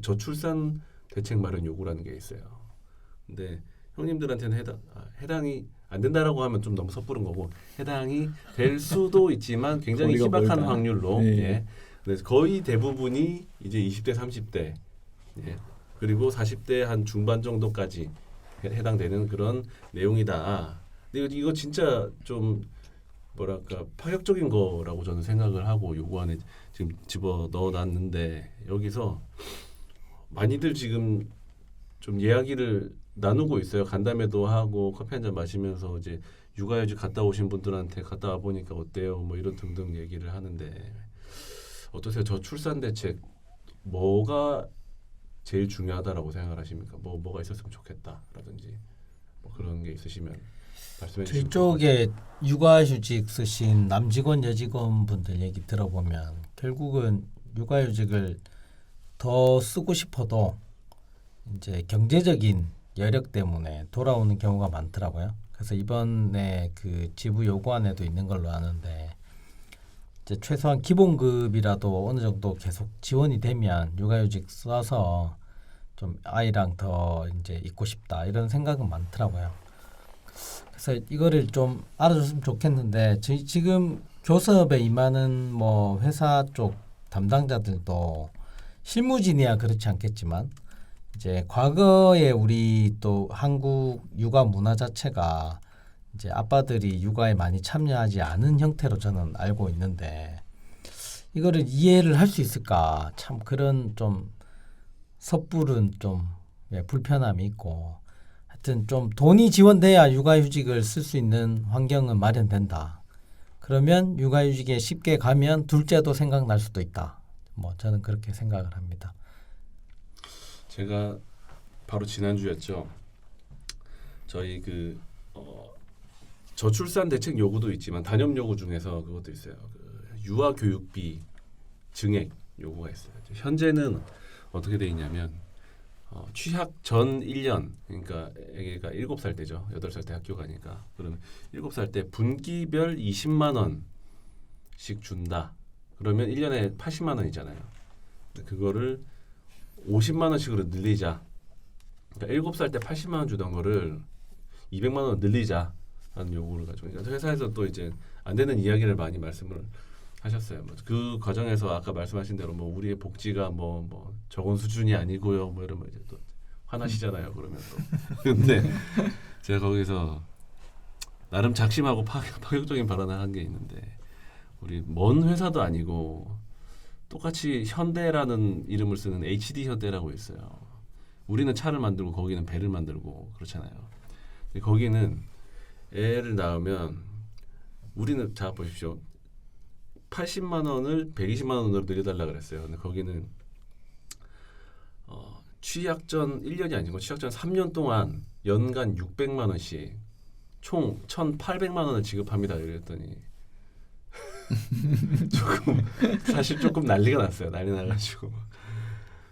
저출산 대책 마련 요구라는 게 있어요. 근데 형님들한테는 해당이 안 된다라고 하면 좀 너무 섣부른 거고 해당이 될 수도 있지만 굉장히 희박한 멀다. 확률로 네. 예. 그래서 거의 대부분이 이제 20대 30대 예. 그리고 40대 한 중반 정도까지 해당되는 그런 내용이다. 근데 이거 진짜 좀 뭐랄까 파격적인 거라고 저는 생각을 하고 요구안에 지금 집어 넣어놨는데 여기서 많이들 지금 좀 이야기를 나누고 있어요. 간담회도 하고 커피 한 잔 마시면서 이제 육아휴직 갔다 오신 분들한테 갔다 와 보니까 어때요? 뭐 이런 등등 얘기를 하는데 어떠세요? 저출산 대책 뭐가 제일 중요하다라고 생각을 하십니까? 뭐가 있었으면 좋겠다라든지 뭐 그런 게 있으시면 말씀해 주시면. 저희 쪽에 육아휴직 쓰신 남직원 여직원 분들 얘기 들어보면 결국은 육아휴직을 더 쓰고 싶어도 이제 경제적인 여력 때문에 돌아오는 경우가 많더라고요. 그래서 이번에 그 지부 요구안에도 있는 걸로 아는데 이제 최소한 기본급이라도 어느 정도 계속 지원이 되면 육아휴직 써서 좀 아이랑 더 이제 있고 싶다 이런 생각은 많더라고요. 그래서 이거를 좀 알아줬으면 좋겠는데 저희 지금 교섭에 임하는 뭐 회사 쪽 담당자들도 실무진이야 그렇지 않겠지만 이제 과거에 우리 또 한국 육아 문화 자체가 이제 아빠들이 육아에 많이 참여하지 않은 형태로 저는 알고 있는데 이거를 이해를 할 수 있을까 참 그런 좀 섣부른 좀 불편함이 있고 하여튼 좀 돈이 지원돼야 육아휴직을 쓸 수 있는 환경은 마련된다. 그러면 육아휴직에 쉽게 가면 둘째도 생각날 수도 있다. 뭐 저는 그렇게 생각을 합니다. 제가 바로 지난주였죠. 저희 저출산 대책 요구도 있지만 단협 요구 중에서 그것도 있어요. 유아 교육비 증액 요구가 있어요. 현재는 어떻게 돼 있냐면 취학 전 1년 그러니까 애가 7살 때죠. 8살 때 학교 가니까 그러면 7살 때 분기별 20만 원씩 준다. 그러면 1년에 80만 원이잖아요. 그거를 50만 원씩으로 늘리자. 그러니까 7살 때 80만 원 주던 거를 200만 원 늘리자라는 요구를 가지고 그러니까 회사에서 또 이제 안 되는 이야기를 많이 말씀을 하셨어요. 그 과정에서 아까 말씀하신 대로 뭐 우리의 복지가 뭐 적은 수준이 아니고요. 뭐 이러면 이제 또 화나시잖아요. 그러면 또 근데 제가 거기서 나름 작심하고 파격적인 발언을 한 게 있는데 우리 먼 회사도 아니고 똑같이 현대라는 이름을 쓰는 HD 현대라고 있어요. 우리는 차를 만들고 거기는 배를 만들고 그렇잖아요. 근데 거기는 애를 낳으면 우리는 자 보십시오. 80만 원을 120만 원으로 늘려달라 그랬어요. 근데 거기는 취약 전 1년이 아니고 취약 전 3년 동안 연간 600만 원씩 총 1,800만 원을 지급합니다. 이랬더니 사실 조금 난리가 났어요. 난리 나가지고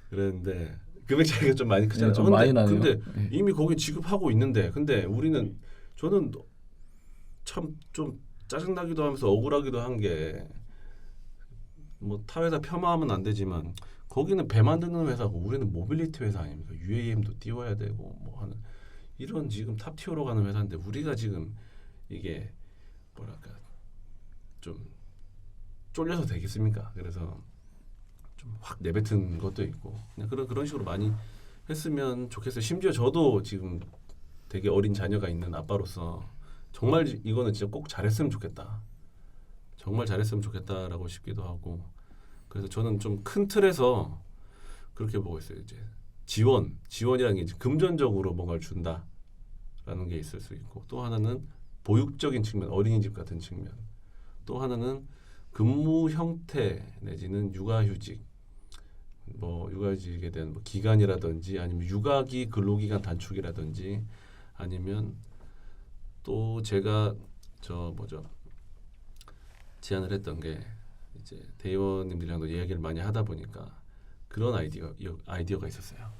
그랬는데 금액 차이가 좀 많이 크잖아요. 좀 많이 나네요. 근데 네. 이미 거기 지급하고 있는데 근데 저는 참 좀 짜증나기도 하면서 억울하기도 한 게 뭐 타 회사 폄하하면 안 되지만 거기는 배 만드는 회사고 우리는 모빌리티 회사 아닙니까? UAM도 띄워야 되고 뭐 하는 이런 지금 탑티어로 가는 회사인데 우리가 지금 이게 뭐랄까 좀 쫄려서 되겠습니까? 그래서 좀 확 내뱉은 것도 있고 그냥 그런 식으로 많이 했으면 좋겠어요. 심지어 저도 지금 되게 어린 자녀가 있는 아빠로서 정말 이거는 진짜 꼭 잘했으면 좋겠다. 정말 잘했으면 좋겠다라고 싶기도 하고 그래서 저는 좀 큰 틀에서 그렇게 보고 있어요. 이제 지원이라는 게 이제 금전적으로 뭔가를 준다라는 게 있을 수 있고 또 하나는 보육적인 측면, 어린이집 같은 측면, 또 하나는 근무 형태 내지는 육아휴직, 뭐 육아휴직에 대한 뭐 기간이라든지 아니면 육아기 근로기간 단축이라든지 아니면 또 제가 제안을 했던 게 이제 대의원님들이랑도 이야기를 많이 하다 보니까 그런 아이디어가 있었어요.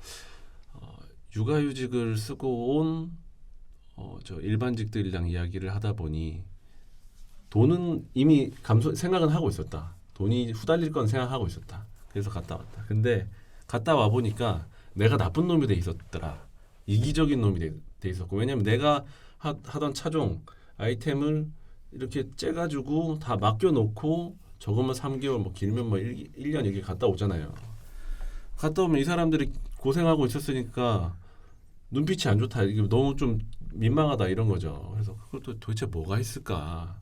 육아휴직을 쓰고 온 저 일반직들이랑 이야기를 하다 보니 돈은 이미 생각은 하고 있었다. 돈이 후달릴 건 생각하고 있었다. 그래서 갔다 왔다. 근데 갔다 와 보니까 내가 나쁜 놈이 돼 있었더라. 이기적인 놈이 돼 있었고 왜냐면 내가 하던 차종 아이템을 이렇게 째가지고 다 맡겨놓고 적으면 3개월 뭐 길면 뭐 1년 이렇게 갔다 오잖아요. 갔다 오면 이 사람들이 고생하고 있었으니까 눈빛이 안 좋다. 이게 너무 좀 민망하다 이런 거죠. 그래서 그것도 도대체 뭐가 있을까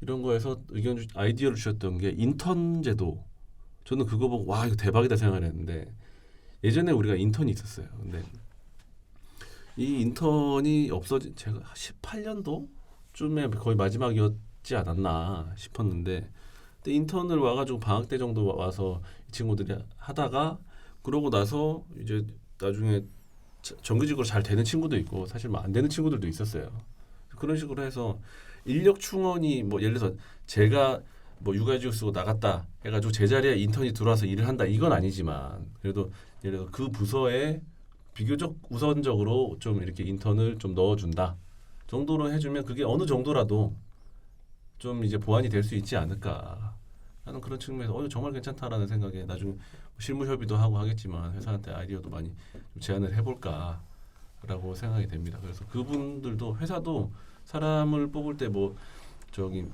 이런 거에서 아이디어를 주셨던 게 인턴 제도. 저는 그거 보고 와 이거 대박이다 생각을 했는데 예전에 우리가 인턴이 있었어요. 근데 이 인턴이 없어진 제가 18년도쯤에 거의 마지막이었지 않았나 싶었는데 근데 인턴을 와가지고 방학 때 정도 와서 이 친구들이 하다가 그러고 나서 이제 나중에 정규직으로 잘 되는 친구도 있고 사실 뭐 안 되는 친구들도 있었어요. 그런 식으로 해서 인력 충원이 뭐 예를 들어서 제가 뭐 육아휴직 쓰고 나갔다 해가지고 제 자리에 인턴이 들어와서 일을 한다 이건 아니지만 그래도 예를 들어 그 부서에 비교적 우선적으로 좀 이렇게 인턴을 좀 넣어준다 정도로 해주면 그게 어느 정도라도 좀 이제 보완이 될 수 있지 않을까 하는 그런 측면에서 정말 괜찮다라는 생각에 나중에 실무 협의도 하고 하겠지만 회사한테 아이디어도 많이 좀 제안을 해볼까라고 생각이 됩니다. 그래서 그분들도 회사도 사람을 뽑을 때 뭐 저기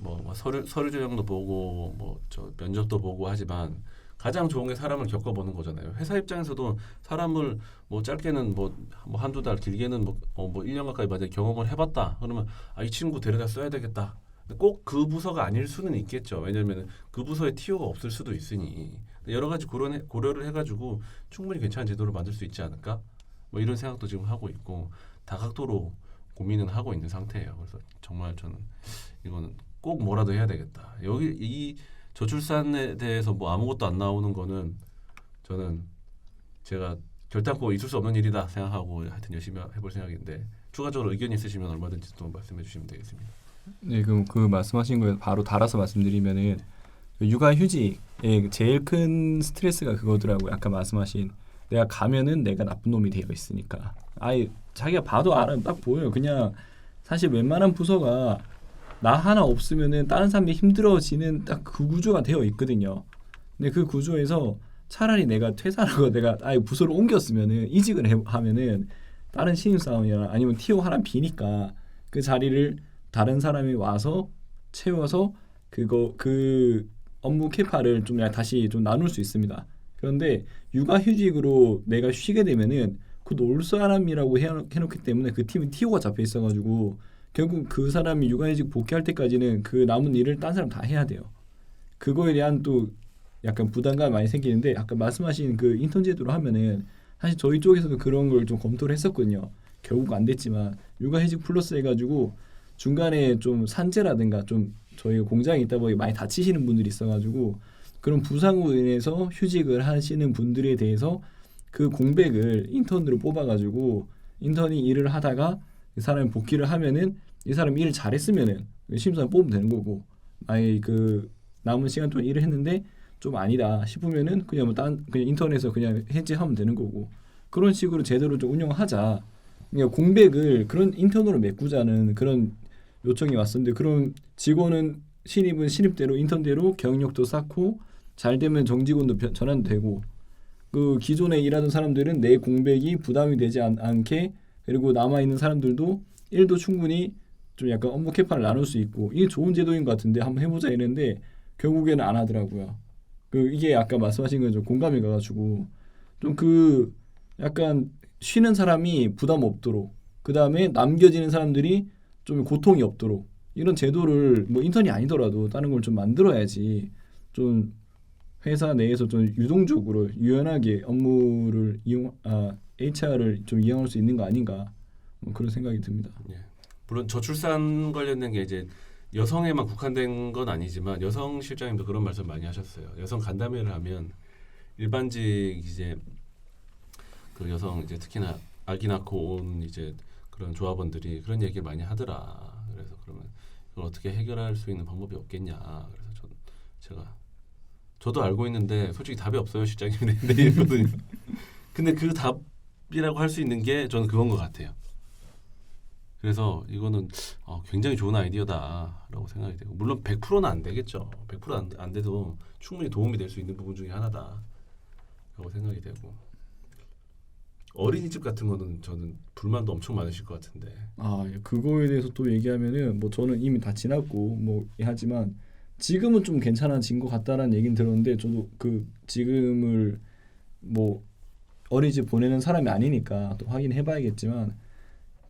뭐 서류 전형도 보고 뭐 저 면접도 보고 하지만 가장 좋은 게 사람을 겪어보는 거잖아요. 회사 입장에서도 사람을 뭐 짧게는 뭐 한두 달 길게는 뭐 1년 가까이 만약에 경험을 해봤다 그러면 이 친구 데려다 써야 되겠다. 꼭 그 부서가 아닐 수는 있겠죠. 왜냐하면 그 부서에 티오가 없을 수도 있으니 여러 가지 고려를 해가지고 충분히 괜찮은 제도를 만들 수 있지 않을까? 뭐 이런 생각도 지금 하고 있고 다각도로 고민은 하고 있는 상태예요. 그래서 정말 저는 이거는 꼭 뭐라도 해야 되겠다. 여기 이 저출산에 대해서 뭐 아무것도 안 나오는 거는 저는 제가 결단코 있을 수 없는 일이다 생각하고 하여튼 열심히 해볼 생각인데 추가적으로 의견 있으시면 얼마든지 또 말씀해 주시면 되겠습니다. 네, 그럼 그 말씀하신 거에 바로 달아서 말씀드리면은 육아휴직의 제일 큰 스트레스가 그거더라고요. 아까 말씀하신 내가 가면은 내가 나쁜 놈이 되어 있으니까 아예 자기가 봐도 알아 딱 보여요. 그냥 사실 웬만한 부서가 나 하나 없으면은 다른 사람이 힘들어지는 딱 그 구조가 되어 있거든요. 근데 그 구조에서 차라리 내가 퇴사하고 내가 아예 부서를 옮겼으면은 이직을 하면은 다른 신입사원이나 아니면 티오 하나 비니까 그 자리를 다른 사람이 와서 채워서 그 업무 캐파를 좀 다시 좀 나눌 수 있습니다. 그런데 육아휴직으로 내가 쉬게 되면은 그 올 사람이라고 해놓기 때문에 그 팀이 티오가 잡혀 있어가지고 결국 그 사람이 육아휴직 복귀할 때까지는 그 남은 일을 딴 사람 다 해야 돼요. 그거에 대한 또 약간 부담감이 많이 생기는데 아까 말씀하신 그 인턴 제도로 하면은 사실 저희 쪽에서도 그런 걸 좀 검토를 했었거든요. 결국 안 됐지만 육아휴직 플러스 해가지고 중간에 좀 산재라든가 좀 저희가 공장에 있다 보니 많이 다치시는 분들이 있어가지고 그런 부상으로 인해서 휴직을 하시는 분들에 대해서 그 공백을 인턴으로 뽑아가지고 인턴이 일을 하다가 이 사람이 복귀를 하면은 이 사람이 일을 잘했으면은 신입사원 뽑으면 되는 거고 아예 그 남은 시간 동안 일을 했는데 좀 아니다 싶으면은 그냥 그냥 인턴에서 그냥 해지하면 되는 거고 그런 식으로 제대로 좀 운영하자. 그러니까 공백을 그런 인턴으로 메꾸자는 그런 요청이 왔었는데 그런 직원은 신입은 신입대로 인턴대로 경력도 쌓고 잘 되면 정직원도 전환되고 그 기존에 일하던 사람들은 내 공백이 부담이 되지 않게 그리고 남아있는 사람들도 일도 충분히 좀 약간 업무 캐파를 나눌 수 있고 이게 좋은 제도인 것 같은데 한번 해보자 이랬는데 결국에는 안 하더라고요. 이게 아까 말씀하신 건 좀 공감이 가가지고 좀 그 약간 쉬는 사람이 부담 없도록 그 다음에 남겨지는 사람들이 좀 고통이 없도록 이런 제도를 뭐 인턴이 아니더라도 다른 걸 좀 만들어야지 좀 회사 내에서 좀 유동적으로 유연하게 업무를 HR을 좀 이용할 수 있는 거 아닌가 뭐 그런 생각이 듭니다. 예. 물론 저출산 관련된 게 이제 여성에만 국한된 건 아니지만 여성 실장님도 그런 말씀 많이 하셨어요. 여성 간담회를 하면 일반직 이제 그 여성 이제 특히나 아기 낳고 온 이제 그런 조합원들이 그런 얘기를 많이 하더라. 그래서 그러면 이걸 어떻게 해결할 수 있는 방법이 없겠냐. 그래서 저도 알고 있는데 솔직히 답이 없어요 실장님 얘기거든요. 근데 그 답이라고 할 수 있는 게 저는 그건 것 같아요. 그래서 이거는 굉장히 좋은 아이디어다라고 생각이 되고 물론 100%는 안 되겠죠. 100% 안 돼도 충분히 도움이 될 수 있는 부분 중에 하나다. 생각이 되고 어린이집 같은 거는 저는 불만도 엄청 많으실 것 같은데. 아, 그거에 대해서 또 얘기하면은 뭐 저는 이미 다 지났고 뭐 하지만 지금은 좀 괜찮아진 것 같다라는 얘기는 들었는데 저도 그 지금을 뭐 어린이집 보내는 사람이 아니니까 또 확인해봐야겠지만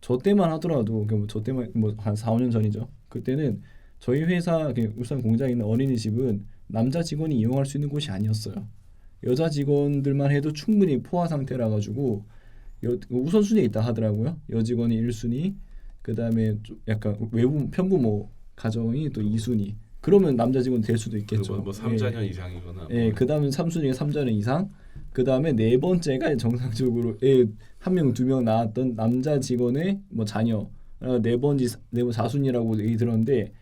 저 때만 하더라도 저 때만 뭐 한 4, 5년 전이죠. 그때는 저희 회사 그 울산 공장에 있는 어린이집은 남자 직원이 이용할 수 있는 곳이 아니었어요. 여자 직원들만 해도 충분히 포화 상태라 가지고 우선순위에 있다 하더라고요. 여직원이 1순위, 그다음에 좀 약간 외부 편부모 가정이 또 2순위. 그러면 남자 직원 될 수도 있겠죠. 뭐 3자녀 이상이거나. 예, 그다음에 3순위가 3자녀 이상. 그다음에 네 번째가 정상적으로 한 명, 두 명 낳았던 남자 직원의 뭐 자녀. 네 번째 4순위라고 얘기 들었는데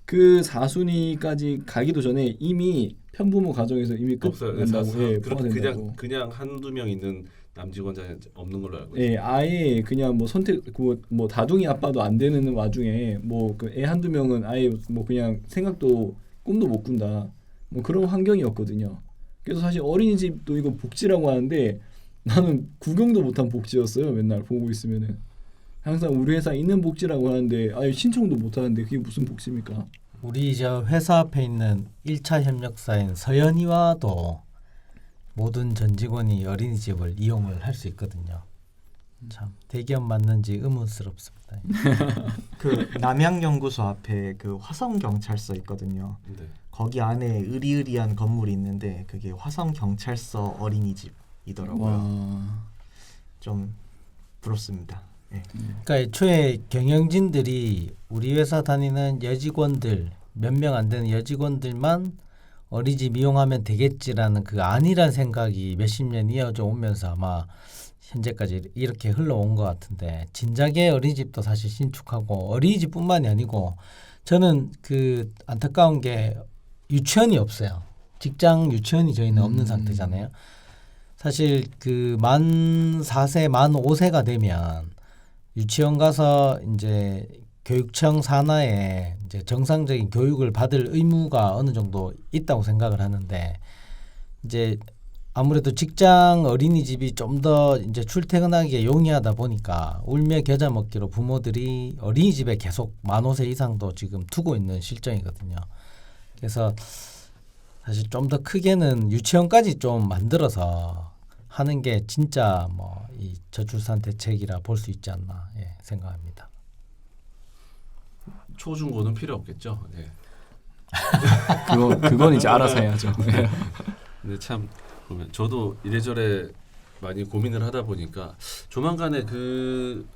그 4순위까지 가기도 전에 이미 편부모 가정에서 이미 끝난다고. 예, 포함된다고. 그냥 한두 명 있는 남직원자 없는 걸로 알고 있어요. 예, 아예 그냥 뭐 선택 뭐 다둥이 아빠도 안 되는 와중에 뭐 그 애 한두 명은 아예 뭐 그냥 생각도 꿈도 못 꾼다. 뭐 그런 환경이었거든요. 그래서 사실 어린이집도 이거 복지라고 하는데 나는 구경도 못한 복지였어요. 맨날 보고 있으면은 항상 우리 회사 있는 복지라고 하는데 아예 신청도 못 하는데 그게 무슨 복지입니까? 우리 저 회사 앞에 있는 1차 협력사인 서연이와도 모든 전 직원이 어린이집을 이용을 할 수 있거든요. 참 대기업 맞는지 의문스럽습니다. 그 남양연구소 앞에 그 화성경찰서 있거든요. 네. 거기 안에 으리으리한 건물이 있는데 그게 화성경찰서 어린이집이더라고요. 와. 좀 부럽습니다. 네. 그러니까 애초에 경영진들이 우리 회사 다니는 여직원들 몇 명 안 되는 여직원들만 어린이집 이용하면 되겠지라는 그 안일한 생각이 몇십 년 이어져 오면서 아마 현재까지 이렇게 흘러온 것 같은데 진작에 어린이집도 사실 신축하고 어린이집뿐만이 아니고 저는 그 안타까운 게 유치원이 없어요. 직장 유치원이 저희는 없는 상태잖아요. 사실 그 만 4세, 만 5세가 되면 유치원 가서 이제 교육청 산하에 이제 정상적인 교육을 받을 의무가 어느 정도 있다고 생각을 하는데 이제 아무래도 직장 어린이집이 좀 더 이제 출퇴근하기에 용이하다 보니까 울며 겨자 먹기로 부모들이 어린이집에 계속 만 5세 이상도 지금 두고 있는 실정이거든요. 그래서 사실 좀 더 크게는 유치원까지 좀 만들어서 하는 게 진짜 뭐 이 저출산 대책이라 볼 수 있지 않나 생각합니다. 초중고는 필요 없겠죠. 네. 그건 이제 알아서 해야죠. 근데 참 보면 저도 이래저래 많이 고민을 하다 보니까 조만간에 그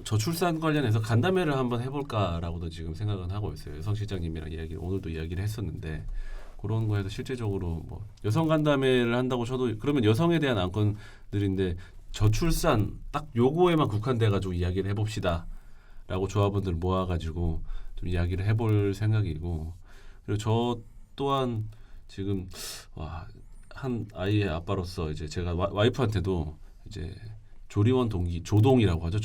저출산 관련해서 간담회를 한번 해볼까라고도 지금 생각은 하고 있어요. 여성 실장님이랑 오늘도 이야기를 했었는데 그런 거에서 실제적으로 뭐 여성 간담회를 한다고 저도 그러면 여성에 대한 안건들인데 저출산 딱 요거에만 국한돼가지고 이야기를 해봅시다라고 조합원들 모아가지고 좀 이야기를 해볼 생각이고 그리고 저 또한 지금 한 아이의 아빠로서 이제 제가 와이프한테도 이제 조리원 동기 조동이라고 하죠.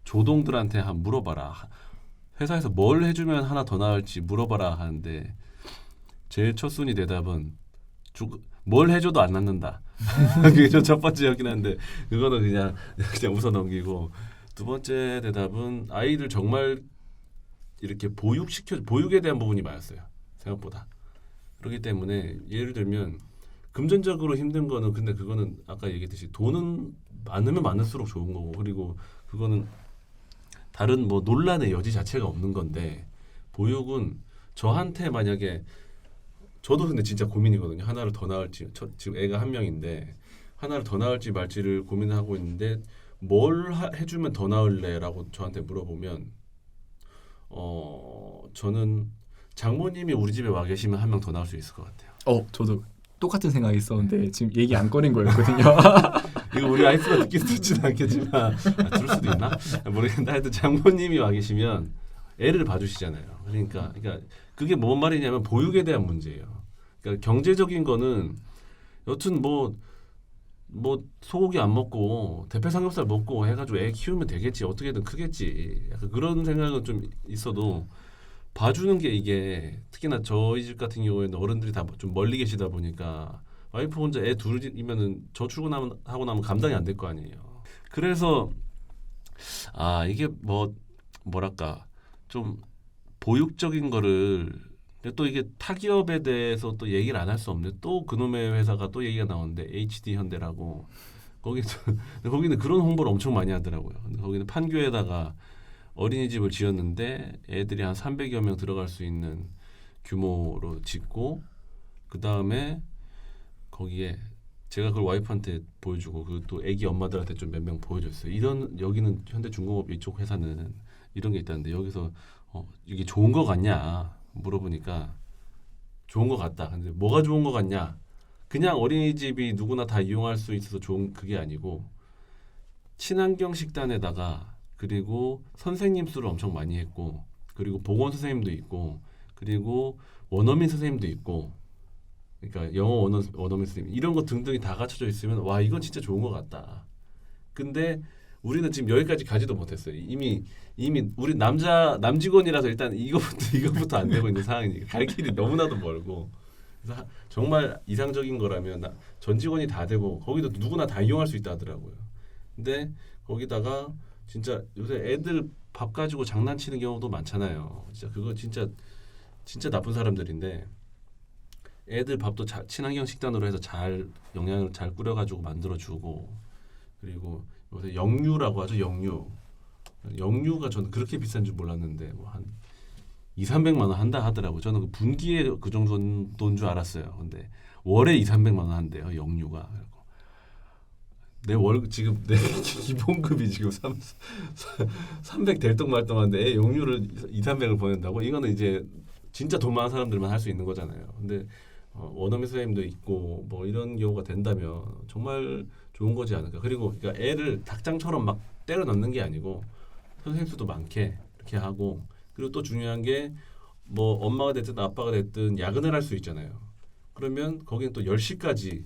조동들한테 한 물어봐라. 회사에서 뭘 해주면 하나 더 나을지 물어봐라 하는데 제일 첫순위 대답은 뭘 해줘도 안 낳는다. 그게 첫 번째였긴 한데 그거는 그냥 웃어 넘기고 두 번째 대답은 아이를 정말 이렇게 보육에 대한 부분이 많았어요. 생각보다. 그렇기 때문에 예를 들면 금전적으로 힘든 거는 근데 그거는 아까 얘기했듯이 돈은 많으면 많을수록 좋은 거고 그리고 그거는 다른 뭐 논란의 여지 자체가 없는 건데 보육은 저한테 만약에 저도 근데 진짜 고민이거든요. 하나를 더 낳을지 지금 애가 한 명인데 하나를 더 낳을지 말지를 고민하고 있는데 뭘 해주면 더 나을래라고 저한테 물어보면 저는 장모님이 우리 집에 와 계시면 한 명 더 나올 수 있을 것 같아요. 저도 똑같은 생각이 있었는데 지금 얘기 안 꺼낸 거였거든요. 이거 우리 와이프가 듣지는 않겠지만 들을 수도 있나? 모르겠는데 하여튼 장모님이 와 계시면 애를 봐주시잖아요. 그러니까 그게 뭔 말이냐면 보육에 대한 문제예요. 그러니까 경제적인 거는 여튼 뭐 소고기 안 먹고 대패 삼겹살 먹고 해가지고 애 키우면 되겠지 어떻게든 크겠지 약간 그런 생각은 좀 있어도 봐주는 게 이게 특히나 저희 집 같은 경우에는 어른들이 다 좀 멀리 계시다 보니까 와이프 혼자 애 둘이면은 저 출근하고 나면 감당이 안 될 거 아니에요. 그래서 이게 뭐랄까 좀 보육적인 거를 근데 또 이게 타기업에 대해서 또 얘기를 안 할 수 없네. 또 그놈의 회사가 또 얘기가 나오는데 HD 현대라고 거기는 그런 홍보를 엄청 많이 하더라고요. 근데 거기는 판교에다가 어린이집을 지었는데 애들이 한 300여 명 들어갈 수 있는 규모로 짓고 그 다음에 거기에 제가 그걸 와이프한테 보여주고 그 또 애기 엄마들한테 좀 몇 명 보여줬어요. 이런 여기는 현대중공업 이쪽 회사는 이런 게 있다는데 여기서 이게 좋은 거 같냐 물어보니까 좋은 거 같다. 근데 뭐가 좋은 거 같냐? 그냥 어린이집이 누구나 다 이용할 수 있어서 좋은 그게 아니고 친환경 식단에다가 그리고 선생님 수를 엄청 많이 했고 그리고 보건 선생님도 있고 그리고 원어민 선생님도 있고 그러니까 영어 원어민 선생님 이런 거 등등이 다 갖춰져 있으면 와 이건 진짜 좋은 것 같다. 근데 우리는 지금 여기까지 가지도 못했어요. 이미 우리 남직원이라서 일단 이거부터 안 되고 있는 상황이니까 갈 길이 너무나도 멀고 그래서 정말 이상적인 거라면 전 직원이 다 되고 거기도 누구나 다 이용할 수 있다 하더라고요. 근데 거기다가 진짜 요새 애들 밥 가지고 장난치는 경우도 많잖아요. 진짜 그거 진짜 나쁜 사람들인데 애들 밥도 친환경 식단으로 해서 잘 영양을 잘 꾸려가지고 만들어주고 그리고 요새 영유라고 하죠. 영유가 저는 그렇게 비싼 줄 몰랐는데 뭐 한 200~300만 원 한다 하더라고요. 저는 그 분기에 그 정도 돈 줄 알았어요. 근데 월에 200~300만 원 한대요. 영유가. 내 월급 지금 내 기본급이 지금 300 될똥 말똥한데 애 영유를 200~300을 보낸다고? 이거는 이제 진짜 돈 많은 사람들만 할 수 있는 거잖아요. 근데 원어민 선생님도 있고 뭐 이런 경우가 된다면 정말 좋은 거지 않을까. 그리고 그러니까 애를 닭장처럼 막 때려 넣는 게 아니고 선생님 수도 많게 이렇게 하고 그리고 또 중요한 게 뭐 엄마가 됐든 아빠가 됐든 야근을 할 수 있잖아요. 그러면 거기는 또 10시까지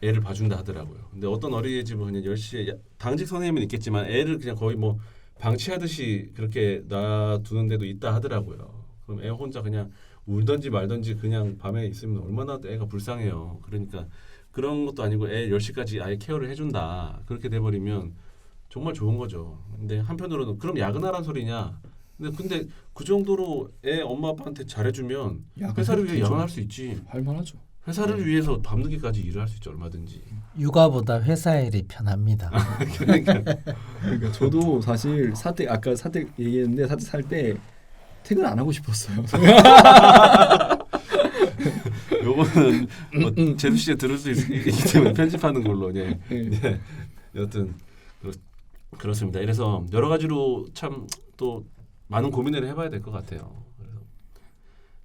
애를 봐준다 하더라고요. 근데 어떤 어린이집은 그냥 10시에 당직 선생님은 있겠지만 애를 그냥 거의 뭐 방치하듯이 그렇게 놔두는 데도 있다 하더라고요. 그럼 애 혼자 그냥 울든지 말든지 그냥 밤에 있으면 얼마나 애가 불쌍해요. 그러니까 그런 것도 아니고 애 10시까지 아예 케어를 해준다. 그렇게 돼버리면 정말 좋은 거죠. 근데 한편으로는 그럼 야근하란 소리냐? 근데 그 정도로 애 엄마 아빠한테 잘해주면 회사를 위해 야근할 수 있지. 할만하죠. 회사를 위해서 밤늦게까지 일을 할 수 있죠. 얼마든지. 육아보다 회사 일이 편합니다. 그러니까 저도 사실 아까 사택 얘기했는데 사택 살 때 퇴근 안 하고 싶었어요. 요거는 뭐 제수 씨가 들을 수 있기 때문에 편집하는 걸로. 네. 여튼 그렇습니다. 그래서 여러 가지로 참 또 많은 고민을 해봐야 될 것 같아요. 그래서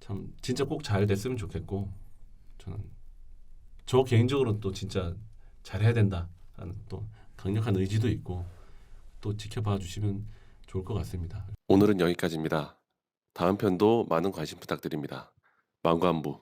참 진짜 꼭 잘 됐으면 좋겠고 저는 저 개인적으로는 또 진짜 잘해야 된다라는 또 강력한 의지도 있고 또 지켜봐 주시면 좋을 것 같습니다. 오늘은 여기까지입니다. 다음 편도 많은 관심 부탁드립니다. 망관부